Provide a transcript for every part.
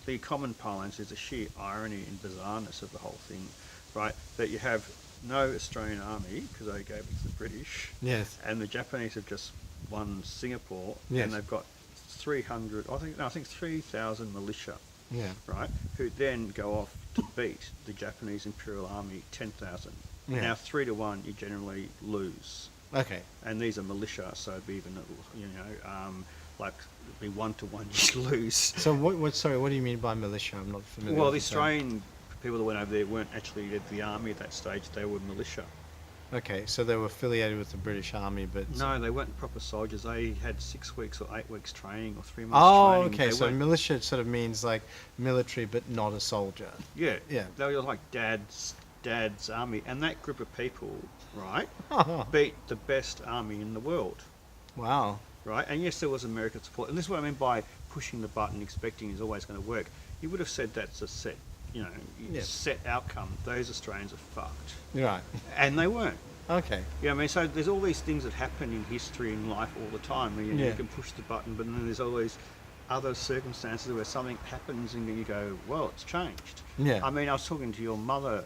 the common parlance is the sheer irony and bizarreness of the whole thing, right? That you have no Australian army because they gave it to the British, Yes. and the Japanese have just won Singapore, Yes. and they've got 300, I think 3,000 militia, Yeah. right? Who then go off to beat the Japanese Imperial Army 10,000. Yeah. Now 3-1, you generally lose, Okay. and these are militia, so it'd be even like it'd be 1-1, you lose. So what? Sorry, what do you mean by militia? I'm not familiar. Well, the with the term. Australian people that went over there weren't actually the army at that stage; they were militia. Okay, so they were affiliated with the British Army, but No, they weren't proper soldiers. They had 6 weeks or 8 weeks training or 3 months Oh, training. okay. They So weren't- militia sort of means like military, but not a soldier. yeah, Yeah. they were like dad's army, and that group of people, right, beat the best army in the world, Wow. right? And yes, there was American support, and this is what I mean by pushing the button, expecting is always going to work. You would have said that's a set, Yes. set outcome. Those Australians are fucked, Right. and they weren't. Okay. Yeah, I mean, so there's all these things that happen in history and life all the time. Where, Yeah. you can push the button, but then there's always other circumstances where something happens and then you go, well, it's changed. Yeah. I mean, I was talking to your mother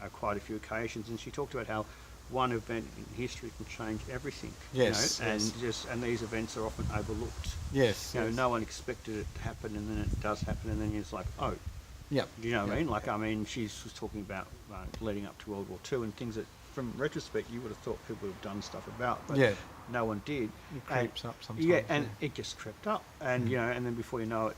at quite a few occasions, and she talked about how one event in history can change everything. Yes, And yes. and these events are often overlooked. Yes. You know, yes. no one expected it to happen, and then it does happen, and then it's like, oh, Yep. you know what I Yep, mean? Like, yep. I mean, she was talking about leading up to World War II and things that, from retrospect, you would have thought people would have done stuff about, but Yeah. no one did. It creeps up sometimes. Yeah, and it just crept up, and and then before you know it,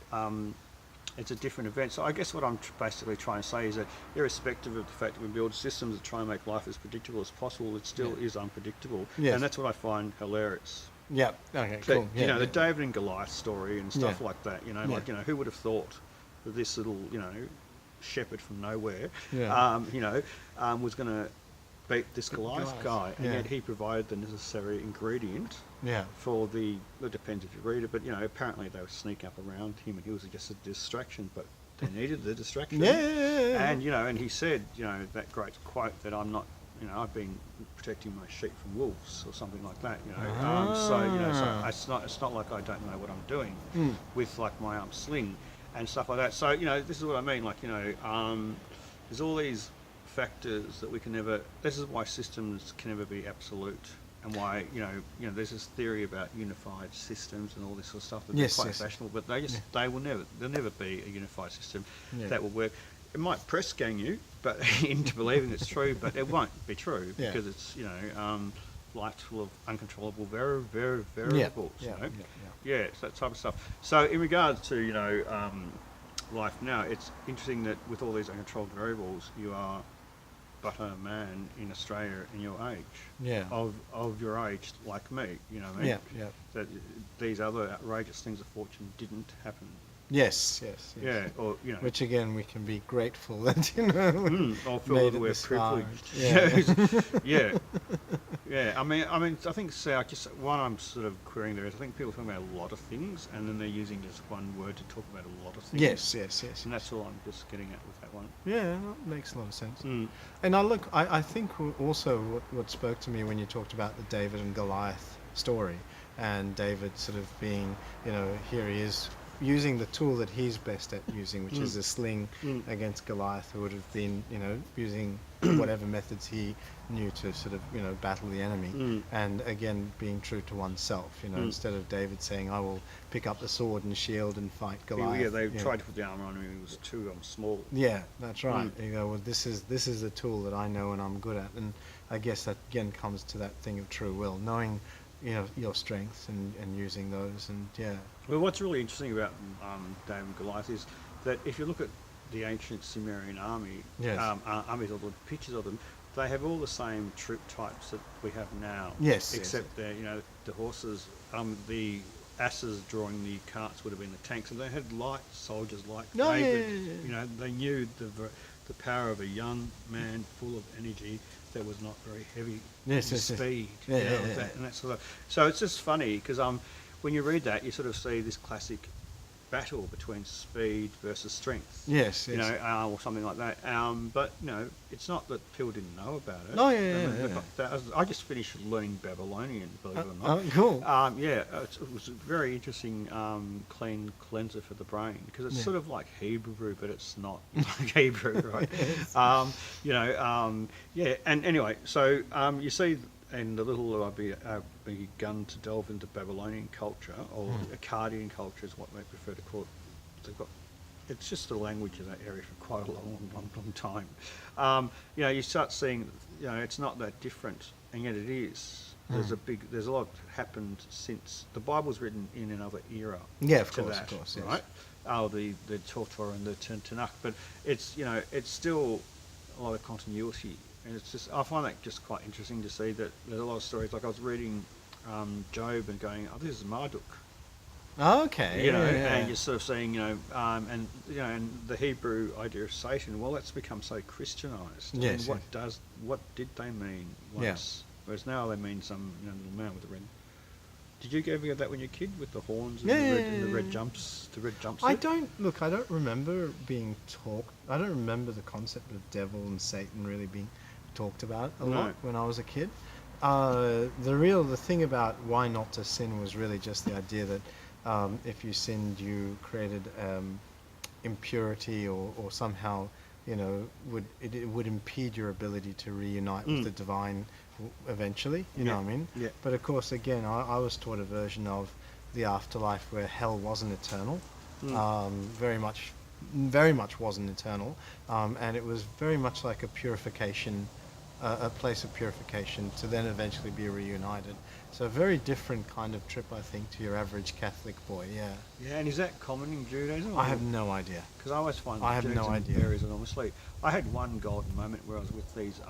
it's a different event. So I guess what I'm basically trying to say is that, irrespective of the fact that we build systems that try and make life as predictable as possible, it still Yeah. is unpredictable, Yes. and that's what I find hilarious. Yep. Okay. But, Cool. Yeah. the David and Goliath story and stuff Yeah. like that. Yeah. Who would have thought that this little, shepherd from nowhere, Yeah. was going to beat this Goliath Goliath, guy, and yeah. yet he provided the necessary ingredient Yeah. for it depends if you read it, but apparently they would sneak up around him and he was just a distraction, but they needed the distraction. Yeah. And and he said, that great quote that I'm not, I've been protecting my sheep from wolves or something like that. So it's not like I don't know what I'm doing with like my sling and stuff like that. So this is what I mean. Like there's all these factors that we can never. This is why systems can never be absolute, and why there's this theory about unified systems and all this sort of stuff. That Yes, they're quite yes. fashionable, but they'll never be a unified system Yeah. that will work. It might press gang you, but into believing it's true, but it won't be true Yeah. because it's life's full of uncontrollable variables. Yeah. Yeah, it's that type of stuff. So in regards to life now, it's interesting that with all these uncontrolled variables, you are but a man in Australia in your age. Yeah. Of your age, like me. You know what I mean? Yeah. Yeah. That these other outrageous things of fortune didn't happen. Yes. Yeah, or Which again, we can be grateful that or feel made that it we're this far. privileged. Yeah. Yeah. I mean, I think what I'm sort of querying there is I think people are talking about a lot of things, and then they're using just one word to talk about a lot of things. Yes. And that's all I'm just getting at with that one. Yeah, that makes a lot of sense. Mm. And I think also what spoke to me when you talked about the David and Goliath story, and David sort of being, here he is using the tool that he's best at using, which is a sling against Goliath, who would have been, using whatever methods he knew to sort of, battle the enemy. And again, being true to oneself, instead of David saying, I will pick up the sword and shield and fight Goliath. Yeah, they tried to put the armor on him, and it was too small. Yeah, that's right. You go, well, this is a tool that I know and I'm good at. And I guess that again comes to that thing of true will, knowing your strengths and using those. And Well, what's really interesting about David and Goliath is that if you look at the ancient Sumerian army, Yes. armies, or the pictures of them, they have all the same troop types that we have now. Yes, Except the horses, the asses drawing the carts would have been the tanks, and they had light soldiers like David. Yeah. They knew the power of a young man full of energy that was not very heavy in speed. Yeah. And that sort of. So it's just funny because when you read that, you sort of see this classic battle between speed versus strength. Yes, You yes. know, or something like that. But you know, it's not that people didn't know about it. Oh, yeah, I mean, yeah, they've yeah. got thousands. I just finished learning Babylonian, believe it or Oh, not. cool. Yeah, it was a very interesting clean cleanser for the brain because it's Yeah. sort of like Hebrew, but it's not like Hebrew, right? Yes. You know, yeah. And anyway, so you see, in the little I've begun to delve into Babylonian culture or Akkadian culture is what they prefer to call it. They've got it's just the language of that area for quite a long time. You know, you start seeing, you know, it's not that different, and yet it is. There's a lot happened since the Bible's written in another era. Yeah, of to course, that, of course, yes. right? Oh, the Torah and the Tanakh, but it's, you know, it's still a lot of continuity, and it's just I find that just quite interesting to see that there's a lot of stories. Like I was reading Job and going, oh, this is Marduk. Okay. You know, yeah. and you're sort of saying, you know, and you know, and the Hebrew idea of Satan. Well, that's become so Christianized. Yes, And yes. what did they mean Yeah. once? Whereas now they mean some, you know, little man with a red. Did you ever get that when you were a kid with the horns and the red jumps, the red jumpsuit? I don't remember being talked. I don't remember the concept of devil and Satan really being talked about a lot when I was a kid. The thing about why not to sin was really just the idea that if you sinned, you created impurity or somehow, you know, it would impede your ability to reunite with the divine eventually. You know what I mean? Yeah. But of course, again, I was taught a version of the afterlife where hell wasn't eternal. Very much wasn't eternal, and it was very much like a purification, a place of purification to then eventually be reunited. So a very different kind of trip, I think, to your average Catholic boy. Yeah. Yeah, and is that common in Judaism? I have no idea. Because I always find I have no Judaism idea. varies enormously. I had one golden moment where I was with these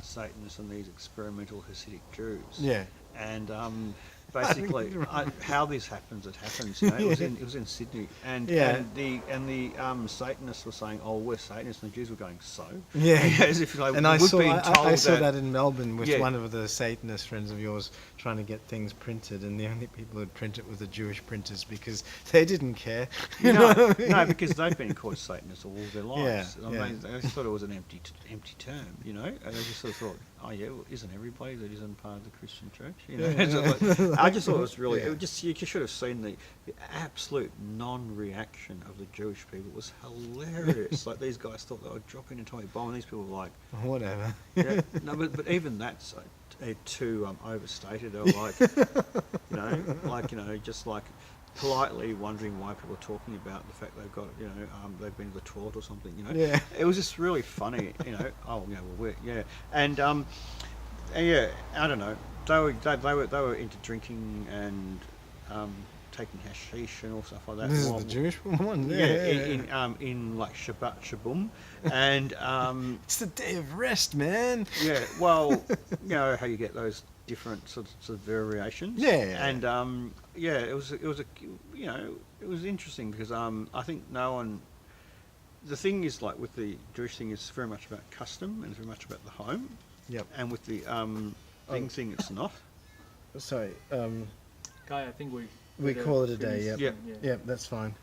Satanists and these experimental Hasidic Jews. Yeah. And basically, how this happens, it happens. You know, it was in Sydney, and the Satanists were saying, "Oh, we're Satanists," and the Jews were going, "So?" Yeah. As if like And we've been told I saw that in Melbourne with Yeah. one of the Satanist friends of yours trying to get things printed, and the only people who'd print it were the Jewish printers because they didn't care. No, because they've been called Satanists all their lives. Yeah, I yeah. mean, they thought it was an empty term, you know. And they just sort of thought, oh yeah, well, isn't everybody that isn't part of the Christian church? You know, I just thought it was really. It just you should have seen the absolute non-reaction of the Jewish people. It was hilarious. Like these guys thought they were dropping an atomic bomb, and these people were like, Whatever. yeah, no, but even that's too overstated. Or like, you know, just like politely wondering why people are talking about the fact they've got, you know, they've been to the toilet or something. You know, Yeah. it was just really funny. You know, oh yeah, well and yeah, I don't know. They were into drinking and taking hashish and all stuff like that. This is the Jewish one. In like Shabbat Shabum, and It's the day of rest, man. yeah, well, you know how you get those different sorts of variations. Yeah. And it was a you know, it was interesting because I think no one. The thing is, like with the Jewish thing, it's very much about custom and it's very much about the home. Yep. And with the thing, it's not. Sorry. Guy, I think we We call it a day. Yep. Yeah. Yep. That's fine.